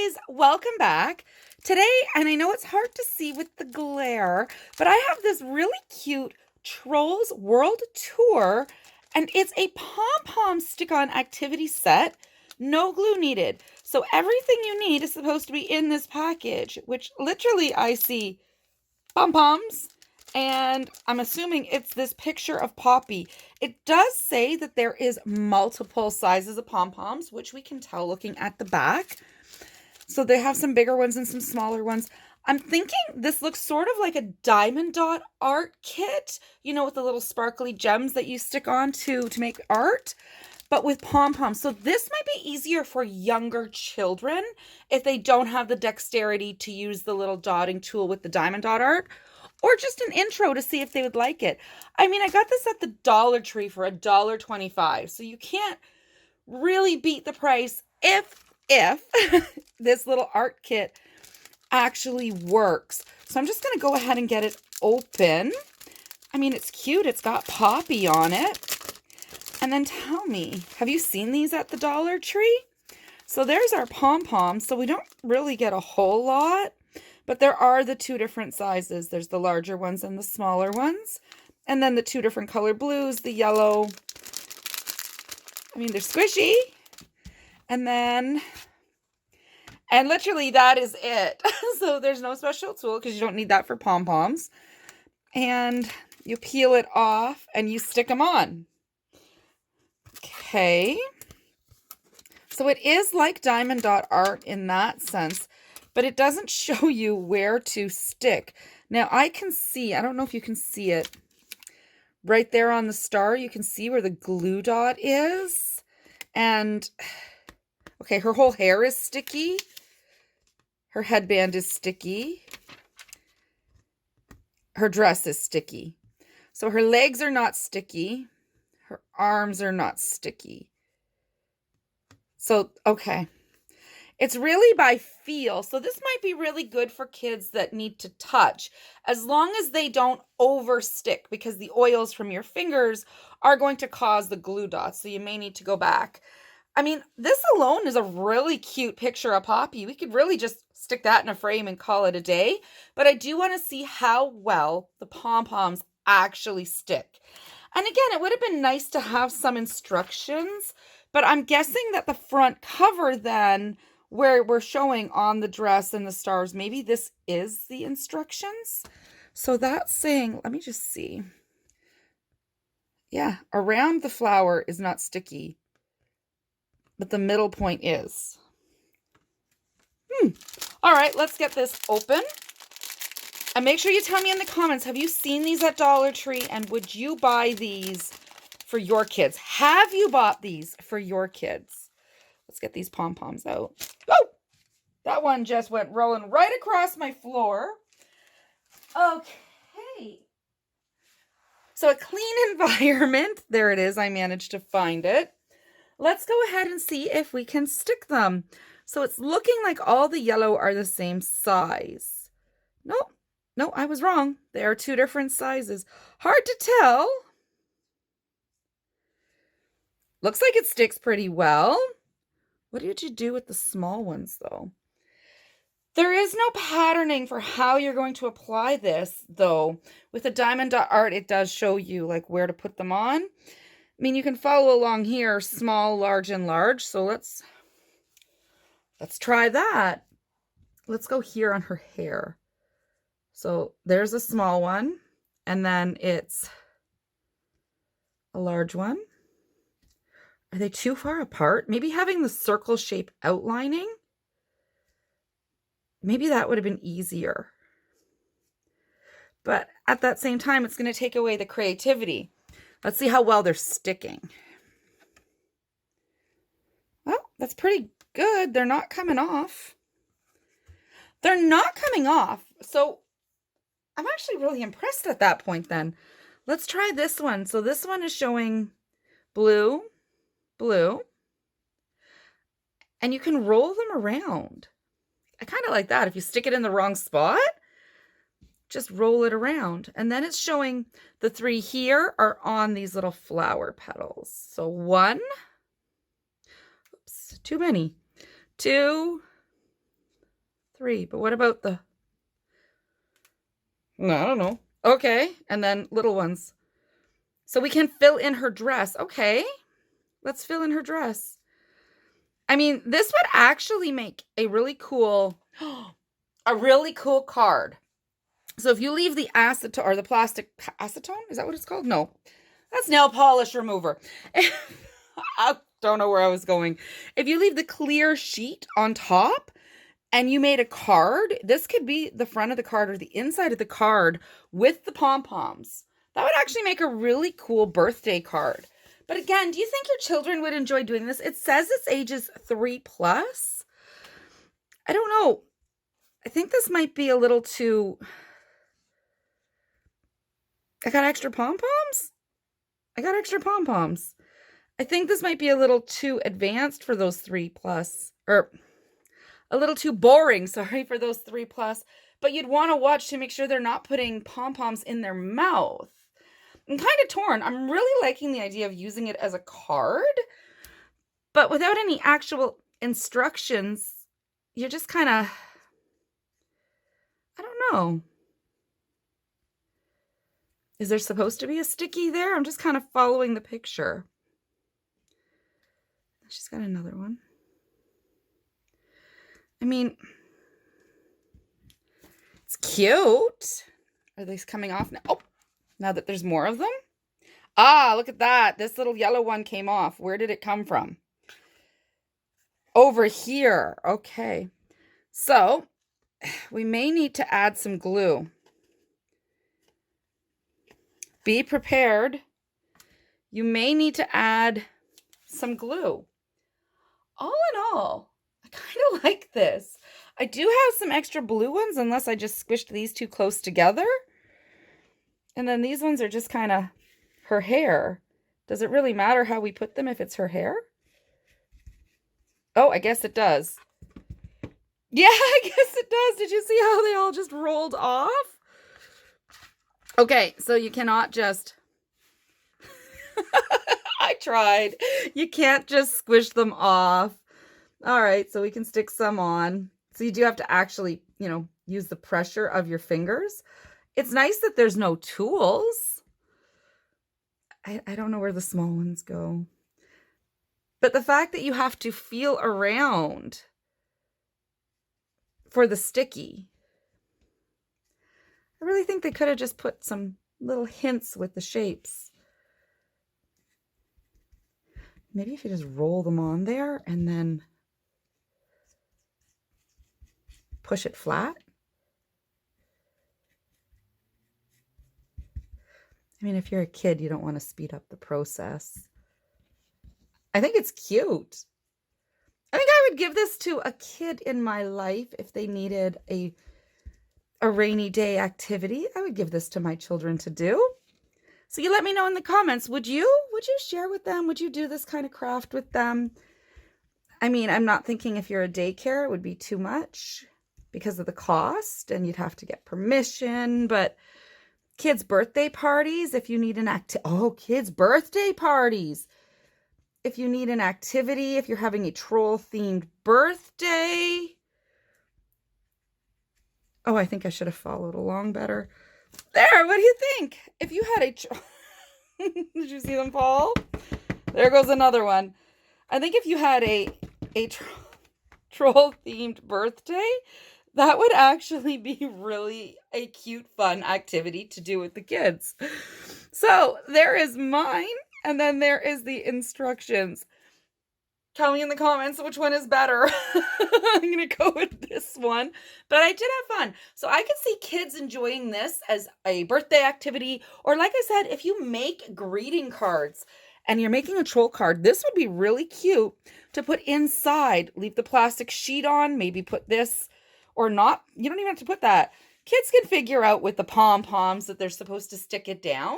guys, welcome back. Today, and I know it's hard to see with the glare, but I have this really cute Trolls World Tour, and it's a pom-pom stick-on activity set, no glue needed. So everything you need is supposed to be in this package, which literally I see pom-poms, and I'm assuming it's this picture of Poppy. It does say that there is multiple sizes of pom-poms, which we can tell looking at the back. So they have some bigger ones and some smaller ones. I'm thinking this looks sort of like a diamond dot art kit, you know, with the little sparkly gems that you stick on to make art, but with pom-poms. So this might be easier for younger children if they don't have the dexterity to use the little dotting tool with the diamond dot art, or just an intro to see if they would like it. I mean, I got this at the Dollar Tree for $1.25, so you can't really beat the price if this little art kit actually works. So I'm just going to go ahead and get it open. I mean, it's cute. It's got Poppy on it. And then tell me, have you seen these at the Dollar Tree? So there's our pom-poms. So we don't really get a whole lot, but there are the two different sizes. There's the larger ones and the smaller ones. And then the two different color blues, the yellow. I mean, they're squishy. And literally that is it. So there's no special tool because you don't need that for pom-poms. And you peel it off and you stick them on. Okay. So it is like diamond dot art in that sense, but it doesn't show you where to stick. Now I can see, I don't know if you can see it, right there on the star, you can see where the glue dot is. And okay, her whole hair is sticky. Her headband is sticky. Her dress is sticky. So her legs are not sticky. Her arms are not sticky. So, okay. It's really by feel. So this might be really good for kids that need to touch, as long as they don't overstick, because the oils from your fingers are going to cause the glue dots. So you may need to go back. I mean, this alone is a really cute picture of Poppy. We could really just stick that in a frame and call it a day. But I do want to see how well the pom-poms actually stick. And again, it would have been nice to have some instructions, but I'm guessing that the front cover then, where we're showing on the dress and the stars, maybe this is the instructions. So that's saying, let me just see. Yeah, around the flower is not sticky, but the middle point is. All right, let's get this open. And make sure you tell me in the comments, have you seen these at Dollar Tree, and would you buy these for your kids? Have you bought these for your kids? Let's get these pom-poms out. Oh, that one just went rolling right across my floor. Okay. So a clean environment. There it is. I managed to find it. Let's go ahead and see if we can stick them. So it's looking like all the yellow are the same size. Nope. No, I was wrong. They are two different sizes. Hard to tell. Looks like it sticks pretty well. What did you do with the small ones, though? There is no patterning for how you're going to apply this, though. With the diamond dot art, it does show you like where to put them on. I mean, you can follow along here, small, large, and large. So let's try that. Let's go here on her hair. So there's a small one, and then it's a large one. Are they too far apart? Maybe having the circle shape outlining, maybe that would have been easier. But at that same time, it's going to take away the creativity. Let's see how well they're sticking. Well, that's pretty good. They're not coming off. They're not coming off. So I'm actually really impressed at that point then. Let's try this one. So this one is showing blue, blue, and you can roll them around. I kind of like that. If you stick it in the wrong spot, just roll it around. And then it's showing the three here are on these little flower petals. So one, oops, too many, two, 3. But what about the... No, I don't know. Okay, and then little ones. So we can fill in her dress. Okay, let's fill in her dress. I mean, this would actually make a really cool card. So if you leave the acetone or the plastic acetone, is that what it's called? No, that's nail polish remover. I don't know where I was going. If you leave the clear sheet on top and you made a card, this could be the front of the card or the inside of the card with the pom-poms. That would actually make a really cool birthday card. But again, do you think your children would enjoy doing this? It says it's ages 3+. I don't know. I think this might be a little too... I got extra pom-poms? I think this might be a little too advanced for those 3+. Or a little too boring, sorry, for those 3+. But you'd want to watch to make sure they're not putting pom-poms in their mouth. I'm kind of torn. I'm really liking the idea of using it as a card, but without any actual instructions, you're just kind of, I don't know. Is there supposed to be a sticky there? I'm just kind of following the picture. She's got another one. I mean, it's cute. Are these coming off now? Oh, now that there's more of them. Ah, look at that. This little yellow one came off. Where did it come from? Over here. Okay. So we may need to add some glue. Be prepared. You may need to add some glue. All in all, I kind of like this. I do have some extra blue ones, unless I just squished these two close together. And then these ones are just kind of her hair. Does it really matter how we put them if it's her hair? Oh, I guess it does. Yeah, I guess it does. Did you see how they all just rolled off? Okay, so you cannot just... I tried. You can't just squish them off. All right, so we can stick some on. So you do have to actually, use the pressure of your fingers. It's nice that there's no tools. I don't know where the small ones go. But the fact that you have to feel around for the sticky. I really think they could have just put some little hints with the shapes. Maybe if you just roll them on there and then push it flat. I mean, if you're a kid, you don't want to speed up the process. I think it's cute. I think I would give this to a kid in my life if they needed a rainy day activity. I would give this to my children to do. So you let me know in the comments, would you share with them? Would you do this kind of craft with them? I mean, I'm not thinking if you're a daycare, it would be too much because of the cost and you'd have to get permission, but kids' birthday parties, if you need an kids' birthday parties. If you need an activity, if you're having a troll-themed birthday. Oh, I think I should have followed along better. There, what do you think? If you had a... Did you see them fall? There goes another one. I think if you had a troll-themed birthday, that would actually be really a cute, fun activity to do with the kids. So there is mine, and then there is the instructions. Tell me in the comments which one is better. I'm going to go with this one. But I did have fun. So I could see kids enjoying this as a birthday activity. Or like I said, if you make greeting cards and you're making a troll card, this would be really cute to put inside. Leave the plastic sheet on. Maybe put this or not. You don't even have to put that. Kids can figure out with the pom-poms that they're supposed to stick it down.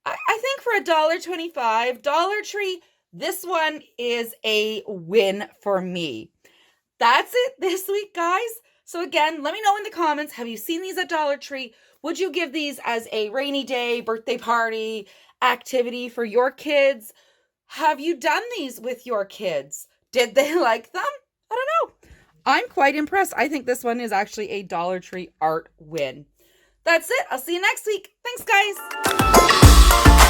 I think for $1.25, Dollar Tree, this one is a win for me. That's it this week, guys. So again, let me know in the comments, have you seen these at Dollar Tree? Would you give these as a rainy day birthday party activity for your kids? Have you done these with your kids? Did they like them? I don't know. I'm quite impressed. I think this one is actually a Dollar Tree art win. That's it. I'll see you next week. Thanks, guys.